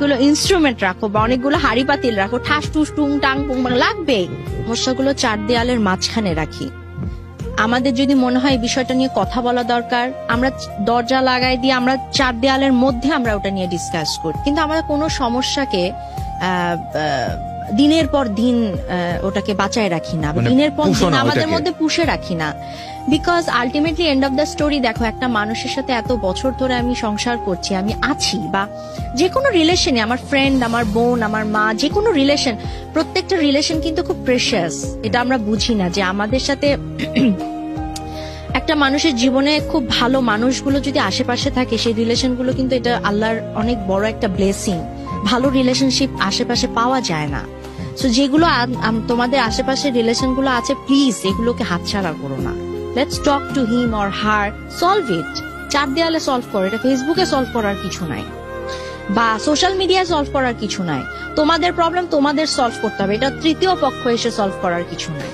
অনেকগুলো ইনস্ট্রুমেন্ট রাখো বা অনেকগুলো হাড়ি পাতিল রাখো, ঠাস টুস টুং টাং পুং লাগবে। সমস্যাগুলো চার দেয়ালের মাঝখানে রাখি। আমাদের যদি মনে হয় এই বিষয়টা নিয়ে কথা বলা দরকার, আমরা দরজা লাগাই দিয়ে আমরা চার দেয়ালের মধ্যে আমরা ওটা নিয়ে ডিসকাস করি, কিন্তু আমরা কোনো সমস্যাকে দিনের পর দিন ওটাকে বাঁচায় রাখি না, দিনের পর দিন আমাদের মধ্যে পুষে রাখি না। Because ultimately end of the story দেখো, একটা মানুষের সাথে এত বছর ধরে আমি সংসার করছি, আমি আছি, বা যে কোনো রিলেশনে, আমার ফ্রেন্ড, আমার বোন, আমার মা, যে কোনো রিলেশন, প্রত্যেকটা রিলেশন কিন্তু খুব প্রেশাস। এটা আমরা বুঝি না যে আমাদের সাথে একটা মানুষের জীবনে খুব ভালো মানুষগুলো যদি আশেপাশে থাকে, সেই রিলেশনগুলো কিন্তু এটা আল্লাহর অনেক বড় একটা ব্লেসিং। ভালো রিলেশনশিপ আশেপাশে পাওয়া যায় না। সো যেগুলো তোমাদের আশেপাশে রিলেশনগুলো আছে, প্লিজ এগুলোকে হাতছাড়া করো না। Let's talk to him or her, solve it. চার দেয়ালে সলভ করো, এটা ফেসবুকে সলভ করার কিছু নাই, বা সোশ্যাল মিডিয়ায় সলভ করার কিছু নাই। তোমাদের প্রবলেম তোমাদের সলভ করতে হবে, এটা তৃতীয় পক্ষ এসে সলভ করার কিছু নাই।